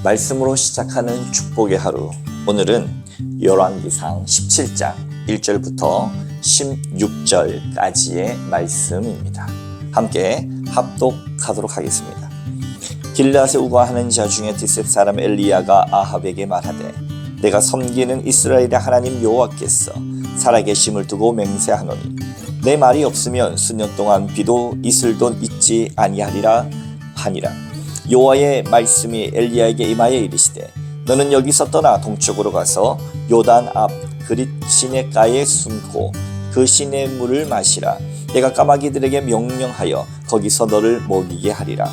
말씀으로 시작하는 축복의 하루. 오늘은 열왕기상 17장 1절부터 16절까지의 말씀입니다. 함께 합독하도록 하겠습니다. 길르앗에 우거하는 자 중에 뒷셋 사람 엘리야가 아합에게 말하되, 내가 섬기는 이스라엘의 하나님 여호와께서 살아계심을 두고 맹세하노니 내 말이 없으면 수년 동안 비도 이슬도 있지 아니하리라 하니라. 여호와의 말씀이 엘리야에게 임하여 이르시되, 너는 여기서 떠나 동쪽으로 가서 요단 앞 그릿 시냇가에 숨고 그 시냇물을 마시라. 내가 까마귀들에게 명령하여 거기서 너를 먹이게 하리라.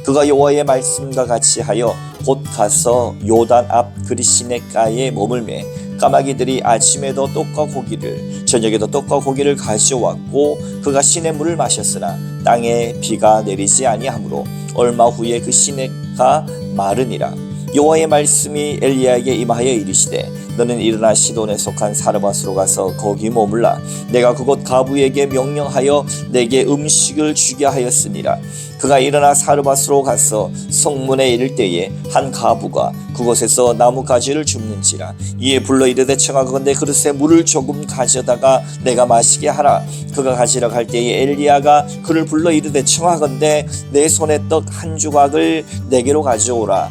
그가 여호와의 말씀과 같이 하여 곧 가서 요단 앞 그릿 시냇가에 머물매 까마귀들이 아침에도 떡과 고기를 저녁에도 떡과 고기를 가져왔고 그가 시냇물을 마셨으나 땅에 비가 내리지 아니하므로 얼마 후에 그 시냇가 마르니라. 여호와의 말씀이 엘리야에게 임하여 이르시되, 너는 일어나 시돈에 속한 사르밧으로 가서 거기 머물라. 내가 그곳 가부에게 명령하여 내게 음식을 주게 하였으니라. 그가 일어나 사르밧으로 가서 성문에 이를 때에 한 가부가 그곳에서 나뭇가지를 줍는지라. 이에 불러 이르되, 청하건대 그릇에 물을 조금 가져다가 내가 마시게 하라. 그가 가지러 갈 때에 엘리야가 그를 불러 이르되, 청하건대 내 손에 떡 한 조각을 내게로 가져오라.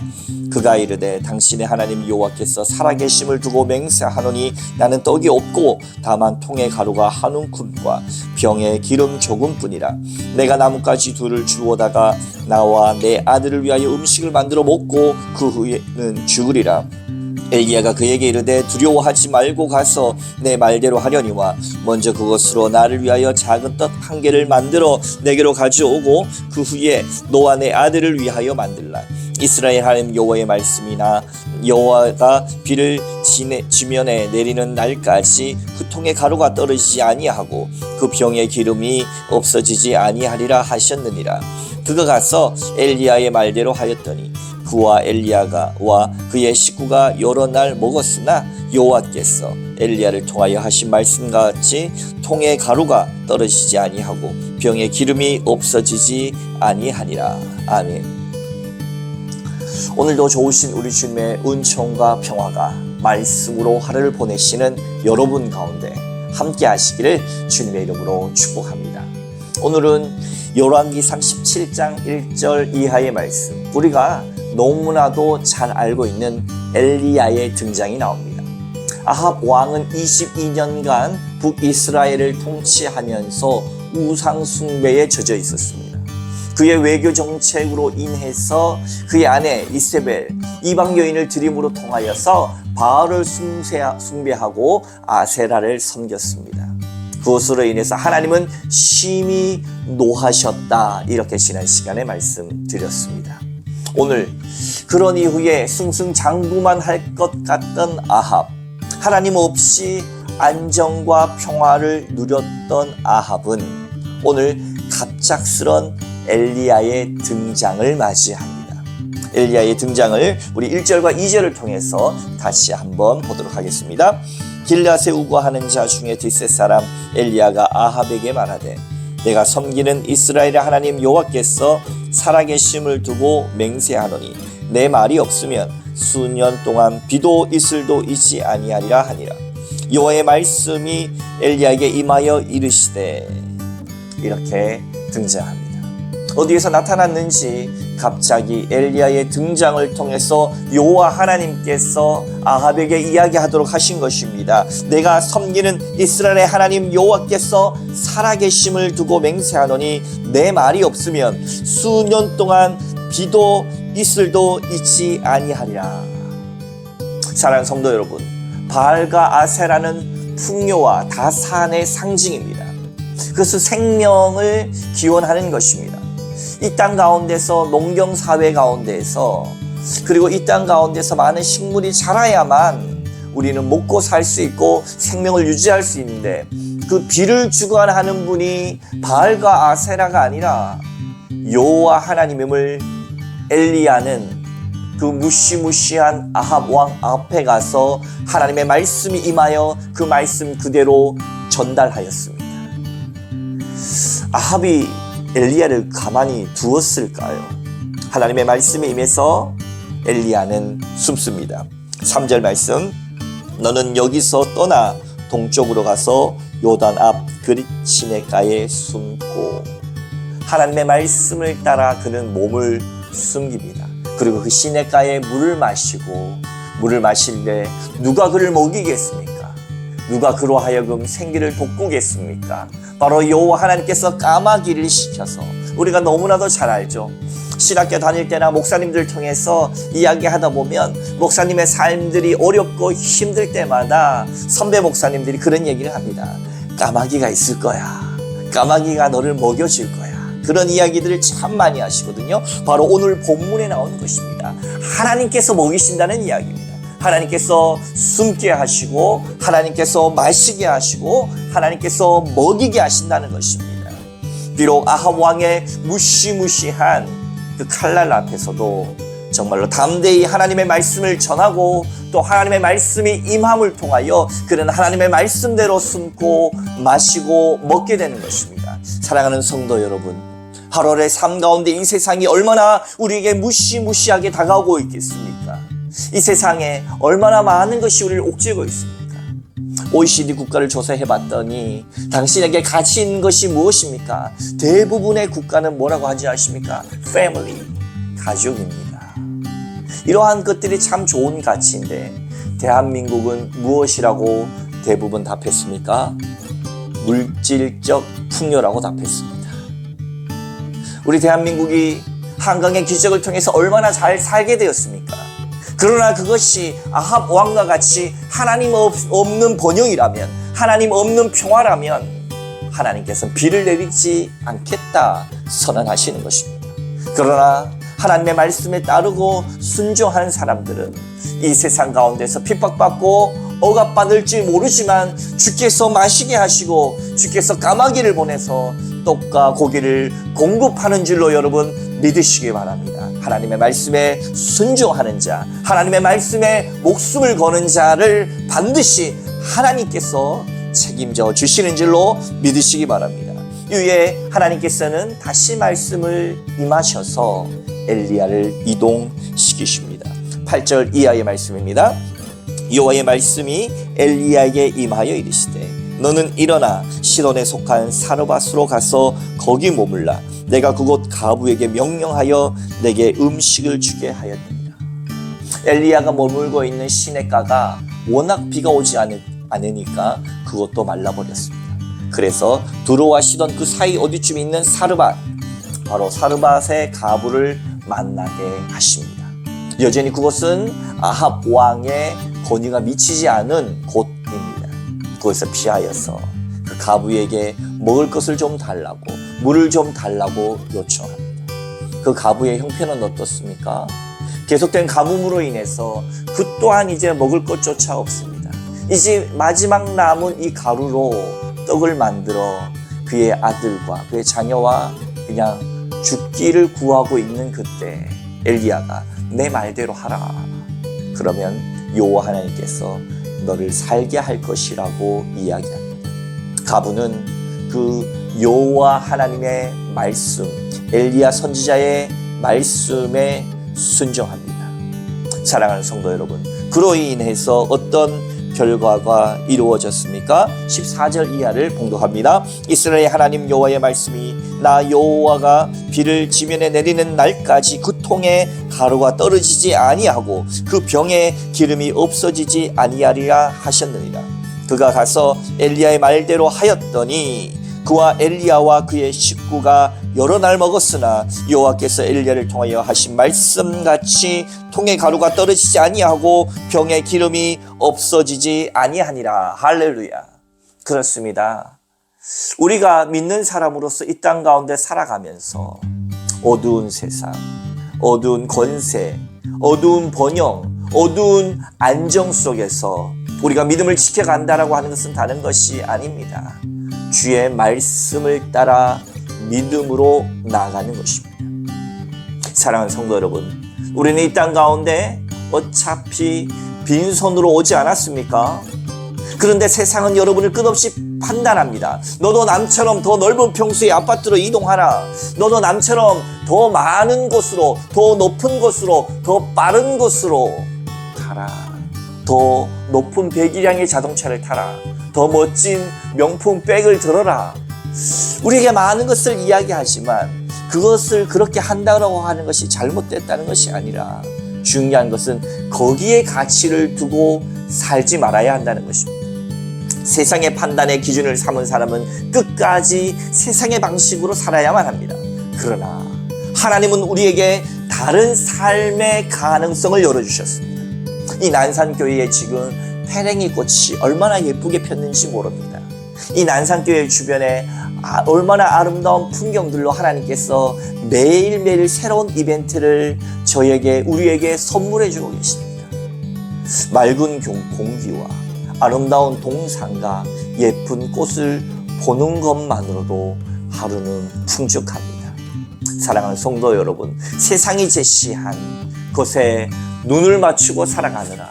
그가 이르되, 당신의 하나님 여호와께서 살아계심을 두고 맹세하노니 나는 떡이 없고 다만 통에 가루가 한 움큼과 병에 기름 조금뿐이라. 내가 나뭇가지 둘을 주워다가 나와 내 아들을 위하여 음식을 만들어 먹고 그 후에는 죽으리라. 엘리야가 그에게 이르되, 두려워하지 말고 가서 내 말대로 하려니와 먼저 그것으로 나를 위하여 작은 떡 한 개를 만들어 내게로 가져오고 그 후에 너와 내 아들을 위하여 만들라. 이스라엘 하나님 여호와의 말씀이나 여호와가 비를 지면에 내리는 날까지 그 통에 가루가 떨어지지 아니하고 그 병에 기름이 없어지지 아니하리라 하셨느니라. 그가 가서 엘리야의 말대로 하였더니 그와 엘리야가 와 그의 식구가 여러 날 먹었으나 여호와께서 엘리야를 통하여 하신 말씀과 같이 통에 가루가 떨어지지 아니하고 병에 기름이 없어지지 아니하니라. 아멘. 오늘도 좋으신 우리 주님의 은총과 평화가 말씀으로 하루를 보내시는 여러분 가운데 함께 하시기를 주님의 이름으로 축복합니다. 오늘은 열왕기상 17장 1절 이하의 말씀, 우리가 너무나도 잘 알고 있는 엘리야의 등장이 나옵니다. 아합 왕은 22년간 북이스라엘을 통치하면서 우상 숭배에 젖어 있었습니다. 그의 외교 정책으로 인해서 그의 아내 이세벨 이방 여인을 들임으로 통하여서 바알을 숭배하고 아세라를 섬겼습니다. 그것으로 인해서 하나님은 심히 노하셨다, 이렇게 지난 시간에 말씀드렸습니다. 오늘 그런 이후에 승승장구만 할 것 같던 아합, 하나님 없이 안정과 평화를 누렸던 아합은 오늘 갑작스런 엘리야의 등장을 맞이합니다. 엘리야의 등장을 우리 1절과 2절을 통해서 다시 한번 보도록 하겠습니다. 길르앗에 우거하는 자 중에 뒷셋 사람 엘리야가 아합에게 말하되, 내가 섬기는 이스라엘의 하나님 여호와께서 살아계심을 두고 맹세하노니 내 말이 없으면 수년 동안 비도 이슬도 있지 아니하리라 하니라. 여호와의 말씀이 엘리야에게 임하여 이르시되, 이렇게 등장합니다. 어디에서 나타났는지 갑자기 엘리야의 등장을 통해서 여호와 하나님께서 아합에게 이야기하도록 하신 것입니다. 내가 섬기는 이스라엘의 하나님 여호와께서 살아계심을 두고 맹세하노니 내 말이 없으면 수년 동안 비도 이슬도 있지 아니하리라. 사랑하는 성도 여러분, 바알과 아세라는 풍요와 다산의 상징입니다. 그것은 생명을 기원하는 것입니다. 이 땅 가운데서 농경사회 가운데서, 그리고 이 땅 가운데서 많은 식물이 자라야만 우리는 먹고 살 수 있고 생명을 유지할 수 있는데, 그 비를 주관하는 분이 바알과 아세라가 아니라 여호와 하나님임을 엘리야는 그 무시무시한 아합 왕 앞에 가서 하나님의 말씀이 임하여 그 말씀 그대로 전달하였습니다. 아합이 엘리야를 가만히 두었을까요? 하나님의 말씀에 임해서 엘리야는 숨습니다. 3절 말씀, 너는 여기서 떠나 동쪽으로 가서 요단 앞 그릿 시냇가에 숨고. 하나님의 말씀을 따라 그는 몸을 숨깁니다. 그리고 그 시냇가에 물을 마시고, 물을 마실 때 누가 그를 먹이겠습니까? 누가 그로 하여금 생기를 돋구겠습니까? 바로 여호와 하나님께서 까마귀를 시켜서, 우리가 너무나도 잘 알죠. 신학교 다닐 때나 목사님들 통해서 이야기하다 보면 목사님의 삶들이 어렵고 힘들 때마다 선배 목사님들이 그런 얘기를 합니다. 까마귀가 있을 거야. 까마귀가 너를 먹여줄 거야. 그런 이야기들을 참 많이 하시거든요. 바로 오늘 본문에 나오는 것입니다. 하나님께서 먹이신다는 이야기입니다. 하나님께서 숨게 하시고, 하나님께서 마시게 하시고, 하나님께서 먹이게 하신다는 것입니다. 비록 아합 왕의 무시무시한 그 칼날 앞에서도 정말로 담대히 하나님의 말씀을 전하고, 또 하나님의 말씀이 임함을 통하여 그는 하나님의 말씀대로 숨고 마시고 먹게 되는 것입니다. 사랑하는 성도 여러분, 8월의 삶 가운데 이 세상이 얼마나 우리에게 무시무시하게 다가오고 있겠습니까? 이 세상에 얼마나 많은 것이 우리를 옥죄고 있습니까? OECD 국가를 조사해봤더니 당신에게 가치 있는 것이 무엇입니까? 대부분의 국가는 뭐라고 하지 아십니까? Family, 가족입니다. 이러한 것들이 참 좋은 가치인데 대한민국은 무엇이라고 대부분 답했습니까? 물질적 풍요라고 답했습니다. 우리 대한민국이 한강의 기적을 통해서 얼마나 잘 살게 되었습니까? 그러나 그것이 아합 왕과 같이 하나님 없는 번영이라면, 하나님 없는 평화라면 하나님께서는 비를 내리지 않겠다 선언하시는 것입니다. 그러나 하나님의 말씀에 따르고 순종하는 사람들은 이 세상 가운데서 핍박받고 억압받을지 모르지만 주께서 마시게 하시고 주께서 까마귀를 보내서 떡과 고기를 공급하는 줄로 여러분 믿으시기 바랍니다. 하나님의 말씀에 순종하는 자, 하나님의 말씀에 목숨을 거는 자를 반드시 하나님께서 책임져 주시는 줄로 믿으시기 바랍니다. 이후에 하나님께서는 다시 말씀을 임하셔서 엘리야를 이동시키십니다. 8절 이하의 말씀입니다. 여호와의 말씀이 엘리야에게 임하여 이르시되 너는 일어나 시돈에 속한 사르밧으로 가서 거기 머물라. 내가 그곳 가부에게 명령하여 내게 음식을 주게 하였느니라. 엘리야가 머물고 있는 시냇가가 워낙 비가 오지 않으니까 그것도 말라버렸습니다. 그래서 두로와 시돈 그 사이 어디쯤 있는 사르밧, 바로 사르밧의 가부를 만나게 하십니다. 여전히 그곳은 아합 왕의 권위가 미치지 않은 곳입니다. 그것을 피하여서 그 가부에게 먹을 것을 좀 달라고, 물을 좀 달라고 요청합니다. 그 가부의 형편은 어떻습니까? 계속된 가뭄으로 인해서 그 또한 이제 먹을 것조차 없습니다. 이제 마지막 남은 이 가루로 떡을 만들어 그의 아들과 그의 자녀와 그냥 죽기를 구하고 있는 그때 엘리야가 내 말대로 하라. 그러면 여호와 하나님께서 너를 살게 할 것이라고 이야기합니다. 가부는 그 여호와 하나님의 말씀, 엘리야 선지자의 말씀에 순종합니다. 사랑하는 성도 여러분, 그로 인해서 어떤 결과가 이루어졌습니까? 14절 이하를 봉독합니다. 이스라엘 하나님 여호와의 말씀이 나 여호와가 비를 지면에 내리는 날까지 그 통에 가루가 떨어지지 아니하고 그 병에 기름이 없어지지 아니하리라 하셨느니라. 그가 가서 엘리야의 말대로 하였더니 그와 엘리야와 그의 식구가 여러 날 먹었으나 여호와께서 엘리야를 통하여 하신 말씀같이 통에 가루가 떨어지지 아니하고 병에 기름이 없어지지 아니하니라. 할렐루야. 그렇습니다. 우리가 믿는 사람으로서 이 땅 가운데 살아가면서 어두운 세상, 어두운 권세, 어두운 번영, 어두운 안정 속에서 우리가 믿음을 지켜간다라고 하는 것은 다른 것이 아닙니다. 주의 말씀을 따라 믿음으로 나아가는 것입니다. 사랑하는 성도 여러분, 우리는 이 땅 가운데 어차피 빈손으로 오지 않았습니까? 그런데 세상은 여러분을 끝없이 판단합니다. 너도 남처럼 더 넓은 평수의 아파트로 이동하라. 너도 남처럼 더 많은 곳으로, 더 높은 곳으로, 더 빠른 곳으로 가라. 더 높은 배기량의 자동차를 타라. 더 멋진 명품 백을 들어라. 우리에게 많은 것을 이야기하지만 그것을 그렇게 한다고 하는 것이 잘못됐다는 것이 아니라 중요한 것은 거기에 가치를 두고 살지 말아야 한다는 것입니다. 세상의 판단의 기준을 삼은 사람은 끝까지 세상의 방식으로 살아야만 합니다. 그러나 하나님은 우리에게 다른 삶의 가능성을 열어주셨습니다. 이 난산교회에 지금 페랭이 꽃이 얼마나 예쁘게 폈는지 모릅니다. 이 난산교회 주변에 얼마나 아름다운 풍경들로 하나님께서 매일매일 새로운 이벤트를 우리에게 선물해 주고 계십니다. 맑은 공기와 아름다운 동산과 예쁜 꽃을 보는 것만으로도 하루는 풍족합니다. 사랑하는 성도 여러분, 세상이 제시한 것에 눈을 맞추고 살아가느라,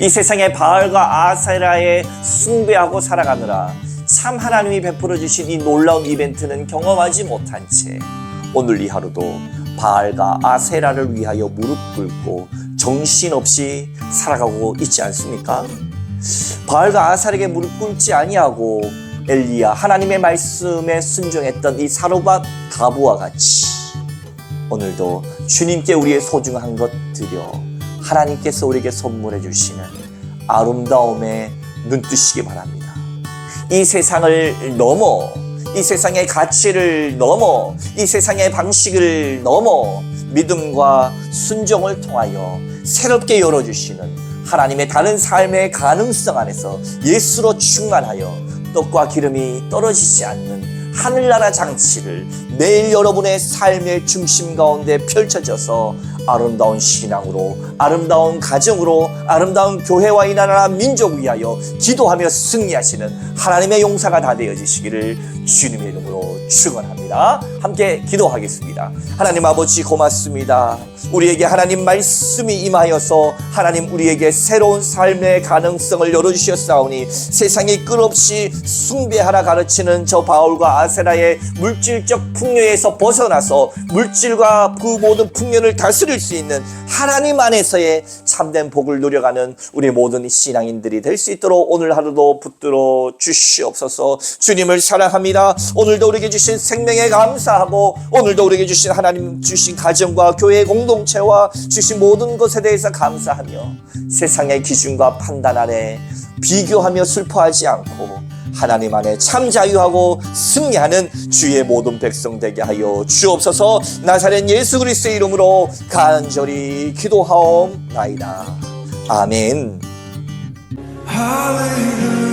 이 세상의 바알과 아세라에 숭배하고 살아가느라 참 하나님이 베풀어 주신 이 놀라운 이벤트는 경험하지 못한 채 오늘 이 하루도 바알과 아세라를 위하여 무릎 꿇고 정신없이 살아가고 있지 않습니까? 바알과 아세라에게 무릎 꿇지 아니하고 엘리야, 하나님의 말씀에 순종했던 이 사르밧 가부와 같이 오늘도 주님께 우리의 소중한 것 드려 하나님께서 우리에게 선물해 주시는 아름다움에 눈뜨시기 바랍니다. 이 세상을 넘어, 이 세상의 가치를 넘어, 이 세상의 방식을 넘어 믿음과 순종을 통하여 새롭게 열어주시는 하나님의 다른 삶의 가능성 안에서 예수로 충만하여 떡과 기름이 떨어지지 않는 하늘나라 장치를 매일 여러분의 삶의 중심 가운데 펼쳐져서 아름다운 신앙으로, 아름다운 가정으로, 아름다운 교회와 이 나라 민족 위하여 기도하며 승리하시는 하나님의 용사가 다 되어지시기를 주님의 이름으로 축원합니다. 함께 기도하겠습니다. 하나님 아버지 고맙습니다. 우리에게 하나님 말씀이 임하여서 하나님 우리에게 새로운 삶의 가능성을 열어주셨사오니 세상이 끝없이 숭배하라 가르치는 저 바울과 아세라의 물질적 풍요에서 벗어나서 물질과 그 모든 풍요를 다스릴 수 있는 하나님 안에서의 참된 복을 누려가는 우리 모든 신앙인들이 될 수 있도록 오늘 하루도 붙들어 주시옵소서. 주님을 사랑합니다. 오늘도 우리에게 주신 생명에 감사하고 오늘도 우리에게 주신 하나님 주신 가정과 교회 공동체와 주신 모든 것에 대해서 감사하며 세상의 기준과 판단 아래 비교하며 슬퍼하지 않고 하나님 안에 참 자유하고 승리하는 주의 모든 백성 되게 하여 주옵소서. 나사렛 예수 그리스도의 이름으로 간절히 기도하옵나이다. 아멘. 할렐루야.